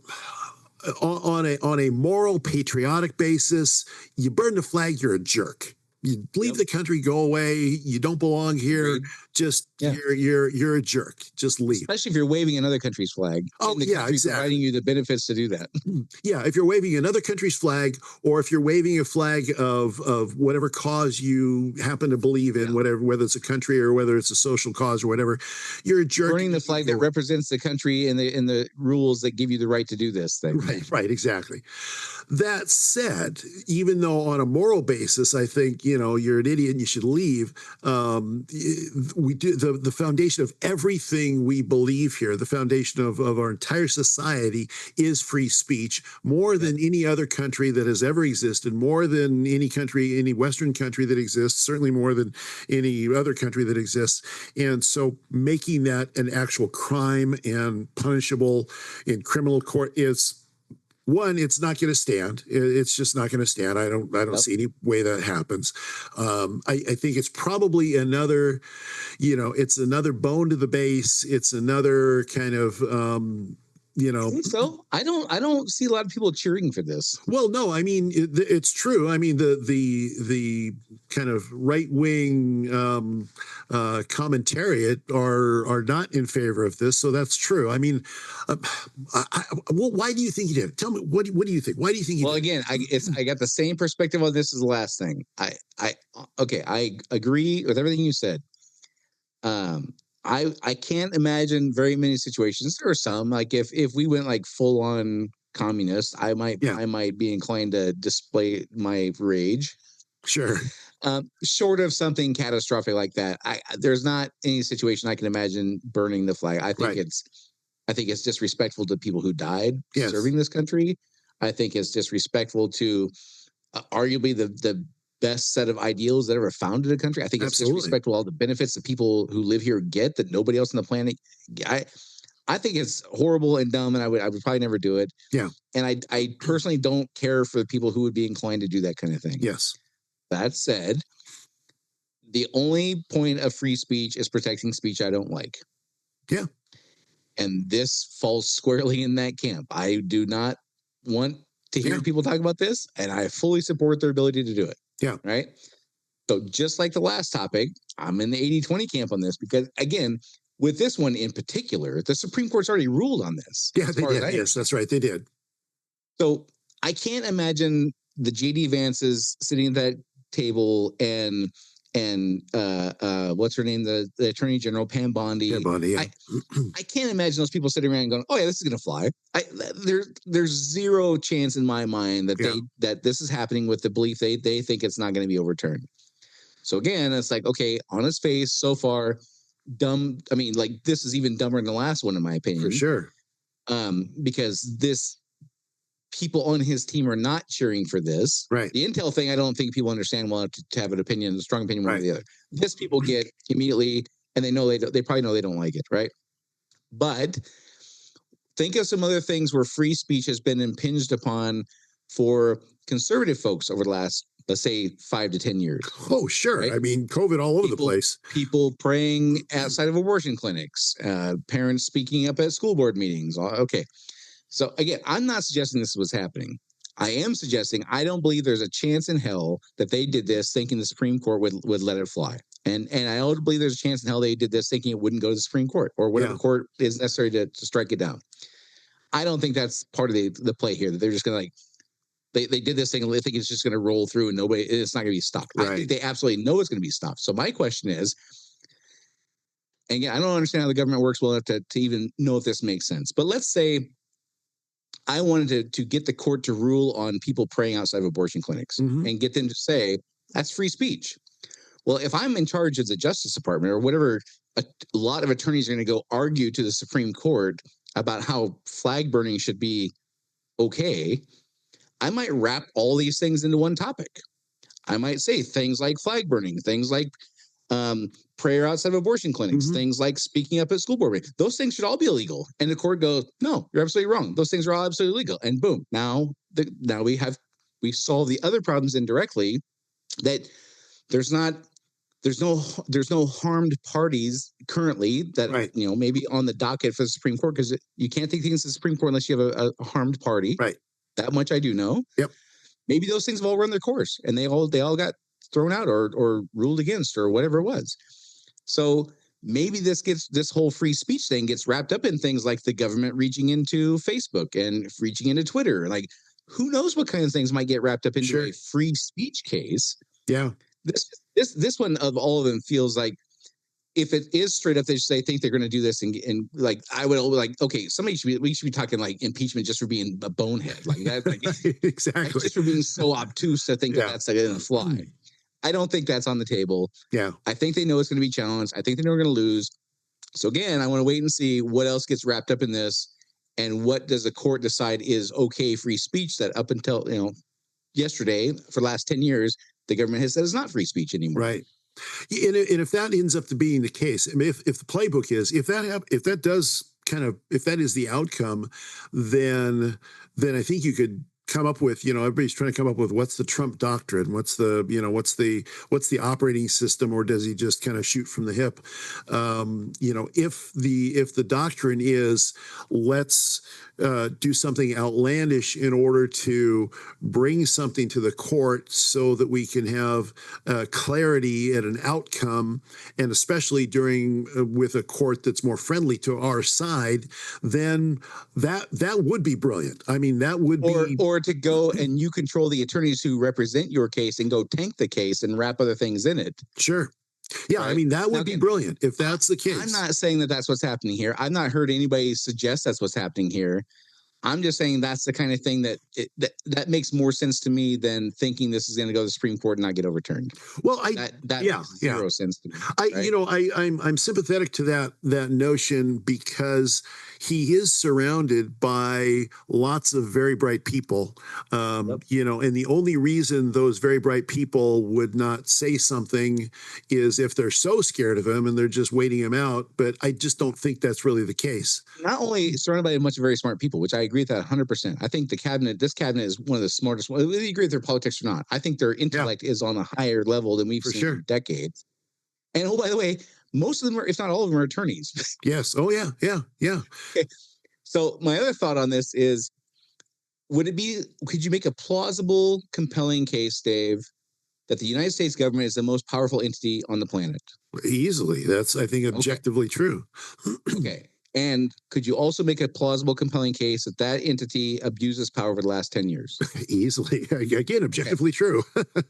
on a moral, patriotic basis, you burn the flag, you're a jerk. You leave the country, go away. You don't belong here. Just you're a jerk. Just leave. Especially if you're waving another country's flag. Oh, exactly. Providing you the benefits to do that. Yeah, if you're waving another country's flag, or if you're waving a flag of whatever cause you happen to believe in, whether it's a country or whether it's a social cause or whatever, you're a jerk. Burning the flag that represents the country and the rules that give you the right to do this thing. Right, exactly. That said, even though on a moral basis, I think you're an idiot and you should leave. We do the foundation of everything we believe here. The foundation of our entire society is free speech, more than any other country that has ever existed, more than any country, any Western country that exists, certainly more than any other country that exists. And so, making that an actual crime and punishable in criminal court is. One, it's not going to stand. It's just not going to stand. I don't see any way that happens. I think it's probably another, it's another bone to the base. It's another kind of, I think so. I don't see a lot of people cheering for this. Well, no, I mean it's true. I mean the kind of right wing commentariat are not in favor of this, so that's true. I mean, why do you think he did it? Tell me what do you think? Why do you think? Again, I got the same perspective on this as the last thing. I agree with everything you said. I can't imagine very many situations. There are some, like if we went like full on communist, I might be inclined to display my rage. Sure. Short of something catastrophic like that, there's not any situation I can imagine burning the flag. I think it's disrespectful to people who died serving this country. I think it's disrespectful to arguably the best set of ideals that ever founded a country. I think it's disrespectful to all the benefits that people who live here get that nobody else on the planet. I think it's horrible and dumb, and I would probably never do it. Yeah. And I personally don't care for the people who would be inclined to do that kind of thing. Yes. That said, the only point of free speech is protecting speech I don't like. Yeah. And this falls squarely in that camp. I do not want to hear people talk about this, and I fully support their ability to do it. Yeah. Right? So just like the last topic, I'm in the 80-20 camp on this because, again, with this one in particular, the Supreme Court's already ruled on this. Yeah, they did. Yes, that's right. They did. So I can't imagine the J.D. Vances sitting at that table and what's her name? The Attorney General, Pam Bondi. Pam Bondi, yeah. I can't imagine those people sitting around and going, "Oh yeah, this is going to fly." There's zero chance in my mind that that this is happening with the belief they think it's not going to be overturned. So again, it's like, okay, on its face, so far, dumb. I mean, like this is even dumber than the last one, in my opinion. For sure. Because people on his team are not cheering for this. Right. The Intel thing, I don't think people understand well enough to have an opinion, a strong opinion one way or the other. This people get immediately, and they know they probably know they don't like it, right? But think of some other things where free speech has been impinged upon for conservative folks over the last, let's say, 5 to 10 years. Oh, sure. Right? I mean, COVID all over the place. People praying outside of abortion clinics, parents speaking up at school board meetings. Okay. So again, I'm not suggesting this was happening. I am suggesting I don't believe there's a chance in hell that they did this thinking the Supreme Court would let it fly. And I don't believe there's a chance in hell they did this thinking it wouldn't go to the Supreme Court or whatever court is necessary to strike it down. I don't think that's part of the play here, that they're just going to they did this thing and they think it's just going to roll through and it's not going to be stopped. Right. I think they absolutely know it's going to be stopped. So my question is, and again, I don't understand how the government works well enough to even know if this makes sense. But let's say I wanted to get the court to rule on people praying outside of abortion clinics and get them to say that's free speech. Well, if I'm in charge of the Justice Department or whatever, a lot of attorneys are going to go argue to the Supreme Court about how flag burning should be okay. I might wrap all these things into one topic. I might say things like flag burning, things like prayer outside of abortion clinics, things like speaking up at school board meetings. Those things should all be illegal. And the court goes, no, you're absolutely wrong. Those things are all absolutely legal. And boom, now we solve the other problems indirectly, that there's no harmed parties currently that maybe on the docket for the Supreme Court, because you can't take things to the Supreme Court unless you have a harmed party. Right. That much I do know. Yep. Maybe those things have all run their course and they all got thrown out or ruled against or whatever it was. So maybe this whole free speech thing gets wrapped up in things like the government reaching into Facebook and reaching into Twitter. Like, who knows what kind of things might get wrapped up into a free speech case. Yeah. This one of all of them feels like, if it is straight up, they think they're going to do this, and like I would like, okay, we should be talking like impeachment just for being a bonehead, like that, like, exactly, just for being so obtuse to think that's going to fly. I don't think that's on the table. Yeah, I think they know it's going to be challenged. I think they know we're going to lose. So again, I want to wait and see what else gets wrapped up in this, and what does the court decide is okay free speech that up until yesterday for the last 10 years the government has said is not free speech anymore. Right. And if that ends up to being the case, I mean, if the playbook is, if that is the outcome, then I think you could come up with, everybody's trying to come up with what's the Trump doctrine, what's the operating system, or does he just kind of shoot from the hip? If the doctrine is let's do something outlandish in order to bring something to the court so that we can have clarity at an outcome, and especially with a court that's more friendly to our side, then that would be brilliant. I mean, that would be or to go and you control the attorneys who represent your case and go tank the case and wrap other things in it. Sure. Yeah, right? I mean, that would be brilliant if that's the case. I'm not saying that that's what's happening here. I've not heard anybody suggest that's what's happening here. I'm just saying that's the kind of thing that makes more sense to me than thinking this is going to go to the Supreme Court and not get overturned. Well, That makes zero sense to me. Right? I'm sympathetic to that notion because he is surrounded by lots of very bright people, Yep. and the only reason those very bright people would not say something is if they're so scared of him and they're just waiting him out. But I just don't think that's really the case. Not only surrounded by a bunch of very smart people, which I agree with that 100%. I think this cabinet is one of the smartest. Whether you agree with their politics or not, I think their intellect is on a higher level than we've seen in decades. And oh, by the way, most of them, if not all of them, are attorneys. Yes. Oh, yeah. Okay. So my other thought on this is, could you make a plausible, compelling case, Dave, that the United States government is the most powerful entity on the planet? Easily. That's, I think, objectively true. Okay. And could you also make a plausible, compelling case that entity abuses power over the last 10 years? Easily. Again, objectively true.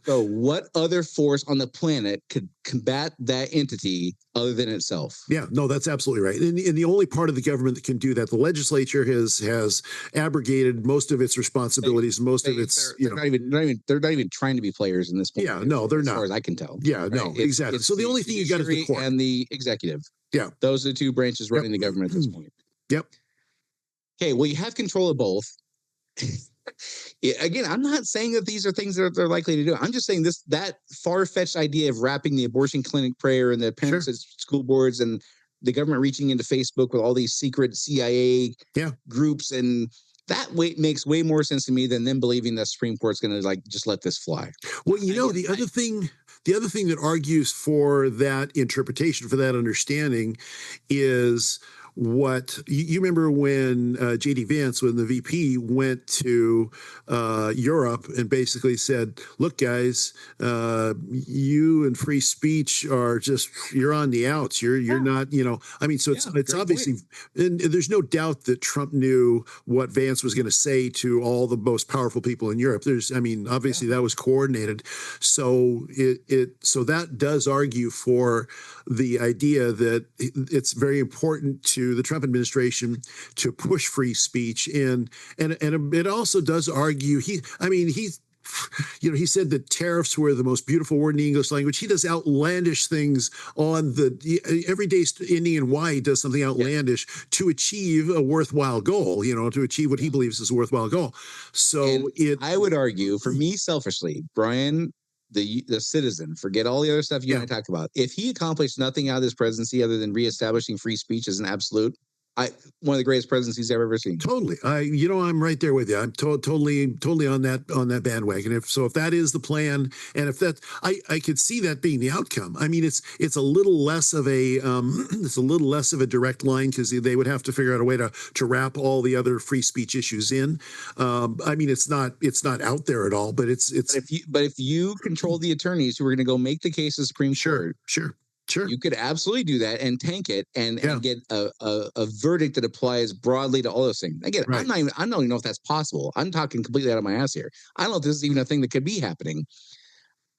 So what other force on the planet could combat that entity other than itself? Yeah, no, that's absolutely right. And the only part of the government that can do that, the legislature has abrogated most of its responsibilities, they're not even trying to be players in this point. Yeah, no, they're not. As far as I can tell. Yeah, right? No, exactly. So the only thing you got is the court and the executive. Yeah, those are the two branches running the government at this point. Yep. Okay, well, you have control of both. Again, I'm not saying that these are things that they're likely to do. I'm just saying that far-fetched idea of wrapping the abortion clinic prayer and the parents at school boards and the government reaching into Facebook with all these secret CIA groups, and that makes way more sense to me than them believing the Supreme Court's going to just let this fly. Well, the other thing that argues for that interpretation, for that understanding, is what you remember when J.D. Vance, when the VP went to Europe and basically said, "Look, guys, you and free speech are you're on the outs. You're not, I mean, so it's obviously, and there's no doubt that Trump knew what Vance was going to say to all the most powerful people in Europe. Obviously that was coordinated. So so that does argue for the idea that it's very important to the Trump administration to push free speech, and it also does argue he said that tariffs were the most beautiful word in the English language. He does outlandish things on every day ending in Y. He does something outlandish to achieve a worthwhile goal, to achieve what he believes is a worthwhile goal. So I would argue, for me selfishly, Brian, the citizen, forget all the other stuff you and I talked about. If he accomplished nothing out of this presidency other than reestablishing free speech as an absolute, one of the greatest presidencies I've ever seen. Totally. I'm right there with you. I'm totally on that bandwagon. If that is the plan, and if that, I could see that being the outcome. I mean, it's a little less of a direct line, because they would have to figure out a way to wrap all the other free speech issues in. I mean, it's not out there at all, but it's. But if you control the attorneys who are going to go make the case to the Supreme Court, Sure. You could absolutely do that and tank it and get a verdict that applies broadly to all those things. Again, I don't even know if that's possible. I'm talking completely out of my ass here. I don't know if this is even a thing that could be happening.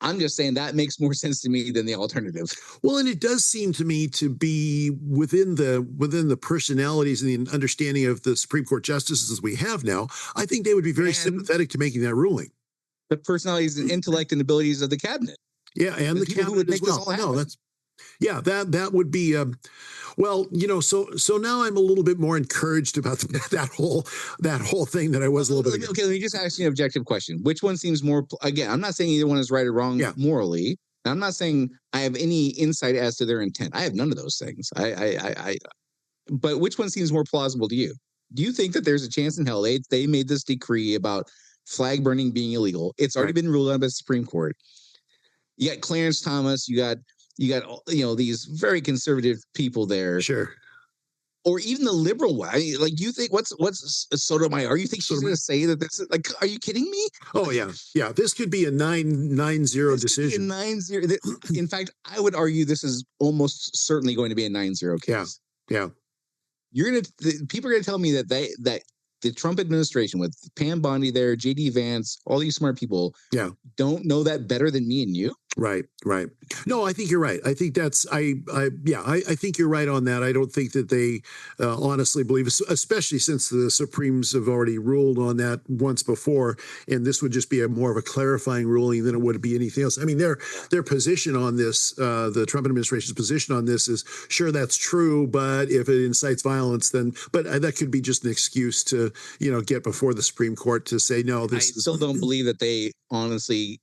I'm just saying that makes more sense to me than the alternative. Well, and it does seem to me to be within the personalities and the understanding of the Supreme Court justices we have now. I think they would be very sympathetic to making that ruling. The personalities and intellect and abilities of the cabinet. Yeah, and the cabinet as well. That would be so now I'm a little bit more encouraged about that whole thing that I was a little bit. Okay, let me just ask you an objective question. Which one seems more? Again, I'm not saying either one is right or wrong morally. I'm not saying I have any insight as to their intent. I have none of those things. But which one seems more plausible to you? Do you think that there's a chance in hell they made this decree about flag burning being illegal? It's already been ruled on by the Supreme Court. You got Clarence Thomas. You got these very conservative people there. Sure. Or even the liberal one. You think what's Sotomayor? You think she's going to say that this is are you kidding me? Oh yeah. This could be a 9-0 decision. 9-0. In fact, I would argue this is almost certainly going to be a 9-0 case. Yeah. People are going to tell me that the Trump administration with Pam Bondi there, J.D. Vance, all these smart people, don't know that better than me and you. Right, right. No, I think you're right. I think that's I think you're right on that. I don't think that they honestly believe, especially since the Supremes have already ruled on that once before, and this would just be a more of a clarifying ruling than it would be anything else. I mean, their position on this, the Trump administration's position on this is sure that's true, but if it incites violence, then that could be just an excuse to get before the Supreme Court to say no. I still don't believe that they honestly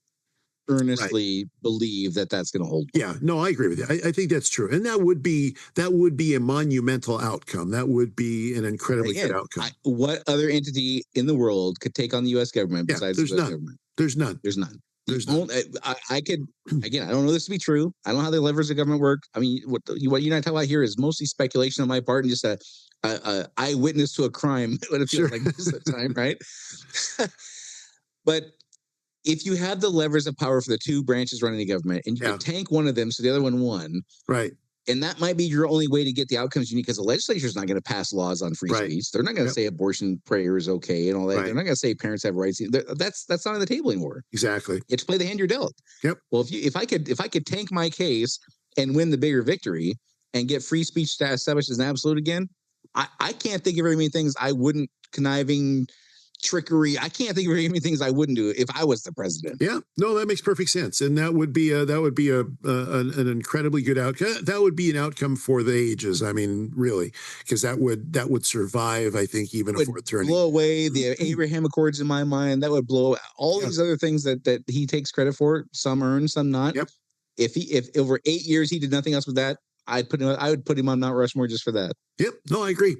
earnestly believe that that's going to hold. Yeah, no, I agree with you. I think that's true, and that would be a monumental outcome. That would be an incredibly good outcome. What other entity in the world could take on the U.S. government besides the U.S. government? There's none. There's none. I could again. I don't know this to be true. I don't know how the levers of government work. I mean, what you and I talk about here is mostly speculation on my part and just a eyewitness to a crime. What it feels like most of the time, right? But if you have the levers of power for the two branches running the government and you can tank one of them so the other one won, right? And that might be your only way to get the outcomes you need because the legislature is not going to pass laws on free speech. They're not going to say abortion prayer is okay and all that. They're not going to say parents have rights. That's not on the table anymore. Exactly. You have to play the hand you're dealt. Yep. Well, if I could tank my case and win the bigger victory and get free speech established as an absolute again, I can't think of very many things I wouldn't conniving. Trickery. I can't think of very many things I wouldn't do if I was the president. Yeah, no, that makes perfect sense, and that would be an incredibly good outcome. That would be an outcome for the ages. I mean, really, because that would survive. I think even a fourth term. Blow away the Abraham Accords in my mind. That would blow all these other things that he takes credit for. Some earned, some not. Yep. If over 8 years he did nothing else with that, I would put him on Mount Rushmore just for that. Yep. No, I agree.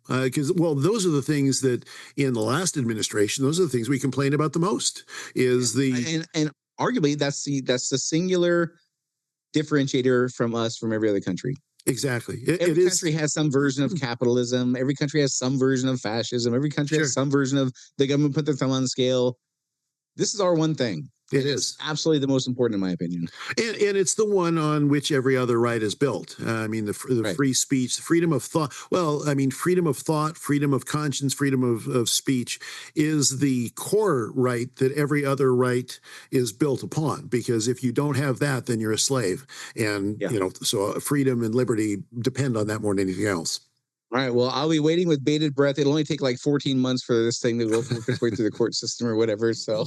Because those are the things that in the last administration, those are the things we complain about the most. And arguably that's the singular differentiator from us from every other country. Exactly. Every country has some version of capitalism. Every country has some version of fascism. Every country has some version of the government put their thumb on the scale. This is our one thing. It is absolutely the most important, in my opinion. And it's the one on which every other right is built. I mean, the free speech, the freedom of thought. Well, I mean, freedom of thought, freedom of conscience, freedom of speech is the core right that every other right is built upon. Because if you don't have that, then you're a slave. And, so freedom and liberty depend on that more than anything else. All right. Well, I'll be waiting with bated breath. It'll only take like 14 months for this thing to go work its way through the court system or whatever. So.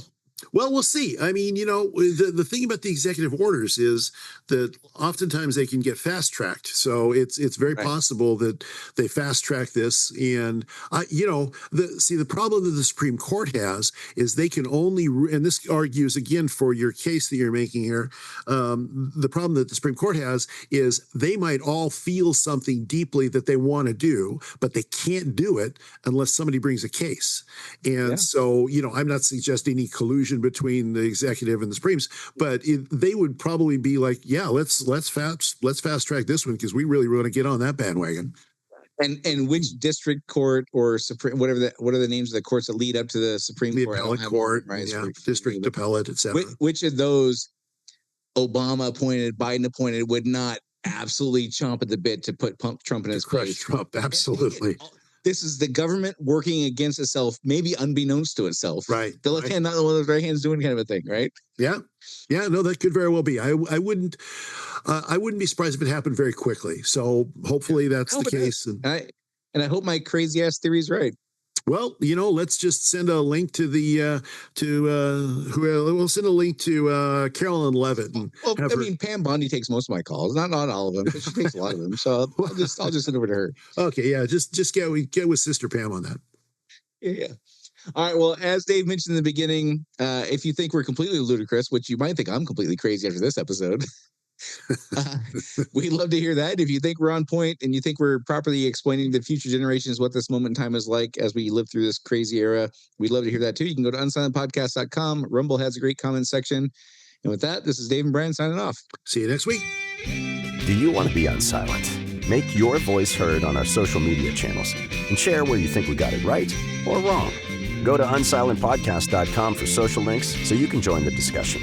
Well, we'll see. I mean, the thing about the executive orders is that oftentimes they can get fast tracked. So it's very possible that they fast track this. And the problem that the Supreme Court has is they can only, and this argues again for your case that you're making here. The problem that the Supreme Court has is they might all feel something deeply that they want to do, but they can't do it unless somebody brings a case. And so, I'm not suggesting any collusion between the executive and the Supremes, but they would probably be like, yeah, let's fast track this one because we really want to get on that bandwagon. And which district court or Supreme, what are the names of the courts that lead up to the Supreme Court? Appellate court, district appellate, etc. Which of those Obama appointed, Biden appointed would not absolutely chomp at the bit to put Trump in his place? Trump, absolutely. This is the government working against itself, maybe unbeknownst to itself. Right. The left hand, not the one with the right hand's doing kind of a thing, right? Yeah. Yeah. No, that could very well be. I wouldn't be surprised if it happened very quickly. So hopefully that's the case. And I hope my crazy ass theory is right. Well, let's just send a link to we'll send a link to Carolyn Levitt. And Pam Bondi takes most of my calls, not all of them, but she takes a lot of them. So I'll just send over to her. Okay, yeah, just get with Sister Pam on that. Yeah. All right. Well, as Dave mentioned in the beginning, if you think we're completely ludicrous, which you might think I'm completely crazy after this episode. We'd love to hear that. If you think we're on point and you think we're properly explaining to future generations what this moment in time is like as we live through this crazy era, we'd love to hear that too. You can go to unsilentpodcast.com. Rumble has a great comment section. And with that, this is Dave and Brian signing off. See you next week. Do you want to be unsilent? Make your voice heard on our social media channels and share where you think we got it right or wrong. Go to unsilentpodcast.com for social links so you can join the discussion.